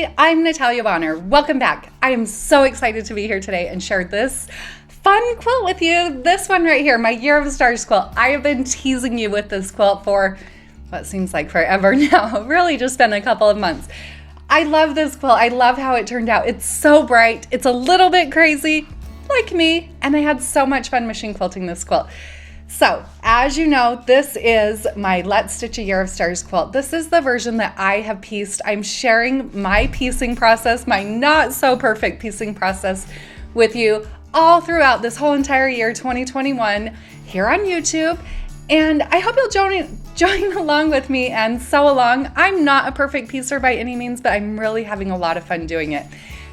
Hey, I'm Natalia Bonner. Welcome back. I am so excited to be here today and share this fun quilt with you. This one right here, my Year of Stars quilt. I have been teasing you with this quilt for what seems like forever now. Really just been a couple of months. I love this quilt. I love how it turned out. It's so bright. It's a little bit crazy, like me, and I had so much fun machine quilting this quilt. So, as you know, this is my Let's Stitch a Year of Stars quilt. This is the version that I have pieced. I'm sharing my piecing process, my not so perfect piecing process with you all throughout this whole entire year, 2021, here on YouTube. And I hope you'll join along with me and sew along. I'm not a perfect piecer by any means, but I'm really having a lot of fun doing it.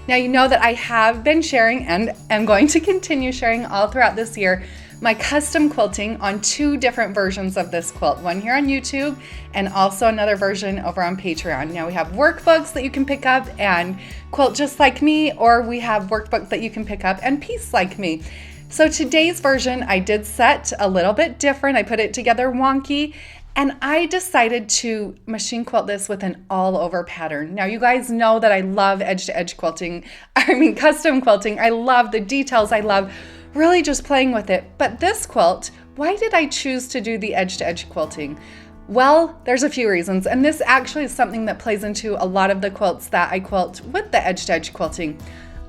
Now, you know that I have been sharing and am going to continue sharing all throughout this year my custom quilting on two different versions of this quilt, one here on YouTube and also another version over on Patreon. Now we have workbooks that you can pick up and quilt just like me, or we have workbook that you can pick up and piece like me. So today's version I did set a little bit different. I put it together wonky, and I decided to machine quilt this with an all over pattern. Now you guys know that I love edge to edge quilting. Custom quilting. I love the details. I love really just playing with it. But this quilt, why did I choose to do the edge to edge quilting? Well, there's a few reasons, and this actually is something that plays into a lot of the quilts that I quilt with the edge to edge quilting.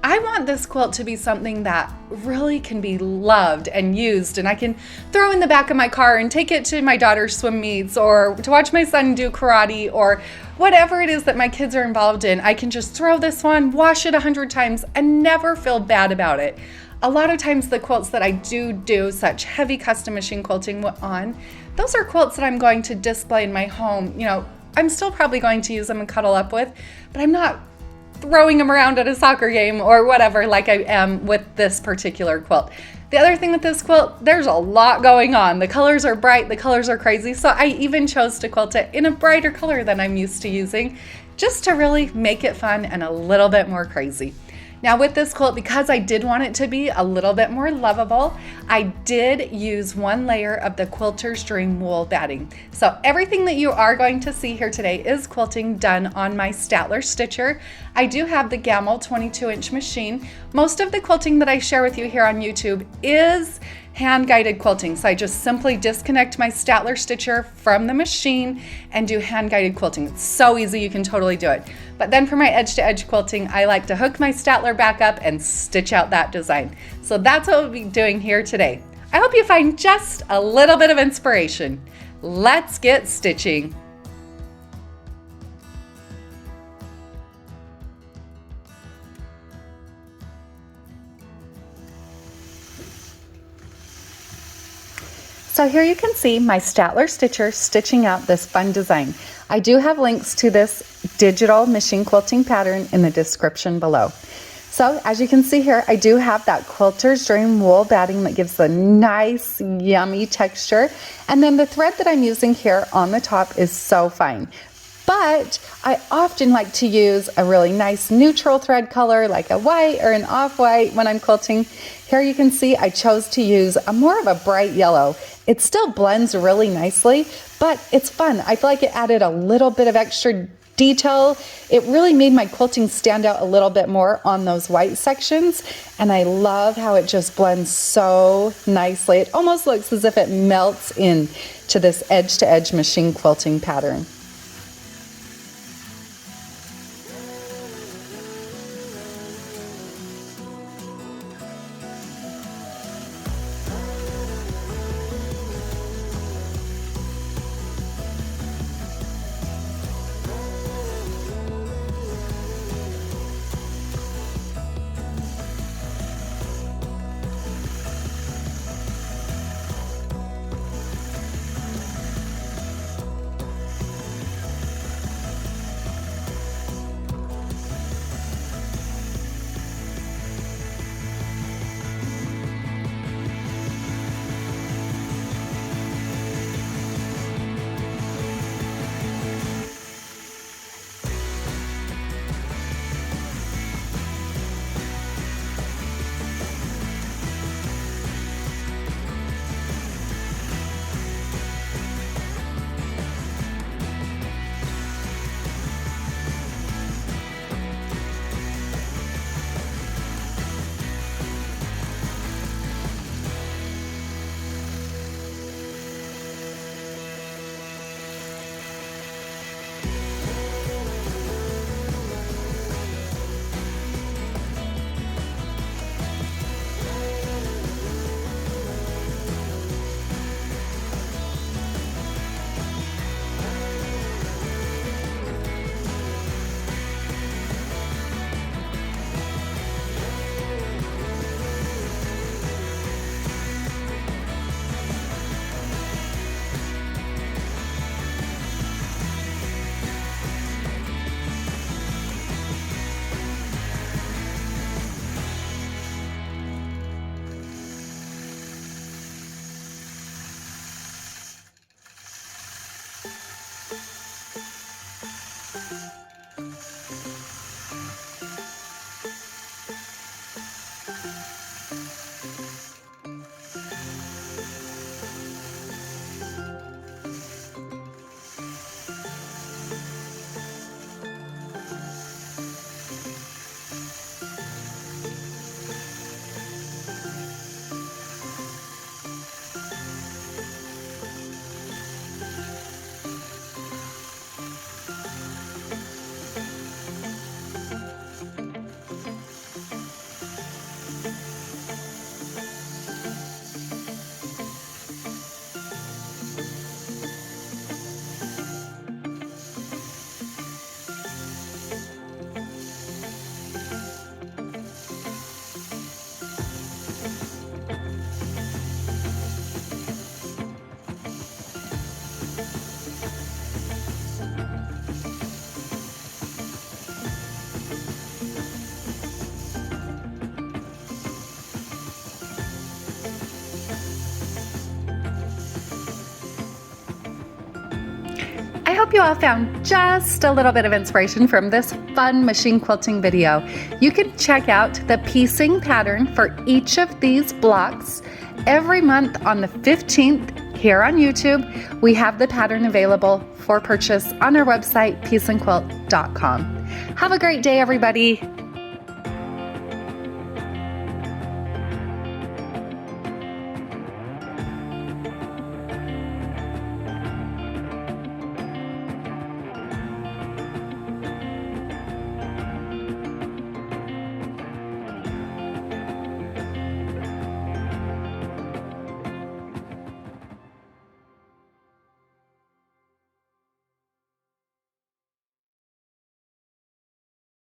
I want this quilt to be something that really can be loved and used, and I can throw in the back of my car and take it to my daughter's swim meets, or to watch my son do karate, or whatever it is that my kids are involved in. I can just throw this one, wash it 100 times, and never feel bad about it. A lot of times the quilts that I do such heavy custom machine quilting on, those are quilts that I'm going to display in my home. You know, I'm still probably going to use them and cuddle up with, but I'm not throwing them around at a soccer game or whatever like I am with this particular quilt. The other thing with this quilt, there's a lot going on. The colors are bright, the colors are crazy, so I even chose to quilt it in a brighter color than I'm used to using, just to really make it fun and a little bit more crazy. Now with this quilt, because I did want it to be a little bit more lovable, I did use one layer of the Quilters Dream wool batting. So everything that you are going to see here today is quilting done on my Statler stitcher. I do have the Gamble 22-inch machine. Most of the quilting that I share with you here on YouTube is hand-guided quilting. So I just simply disconnect my Statler stitcher from the machine and do hand-guided quilting. It's so easy, you can totally do it. But then for my edge-to-edge quilting, I like to hook my Statler back up and stitch out that design. So that's what we'll be doing here today. I hope you find just a little bit of inspiration. Let's get stitching. So here you can see my Statler stitcher stitching out this fun design. I do have links to this digital machine quilting pattern in the description below. So as you can see here, I do have that Quilters Dream wool batting that gives the nice, yummy texture. And then the thread that I'm using here on the top is so fine. But I often like to use a really nice neutral thread color like a white or an off-white when I'm quilting. Here you can see I chose to use a more of a bright yellow. It still blends really nicely, but it's fun. I feel like it added a little bit of extra detail. It really made my quilting stand out a little bit more on those white sections, and I love how it just blends so nicely. It almost looks as if it melts in to this edge-to-edge machine quilting pattern. hope you all found just a little bit of inspiration from this fun machine quilting video. You can check out the piecing pattern for each of these blocks every month on the 15th here on YouTube. We have the pattern available for purchase on our website, pieceandquilt.com. Have a great day, everybody.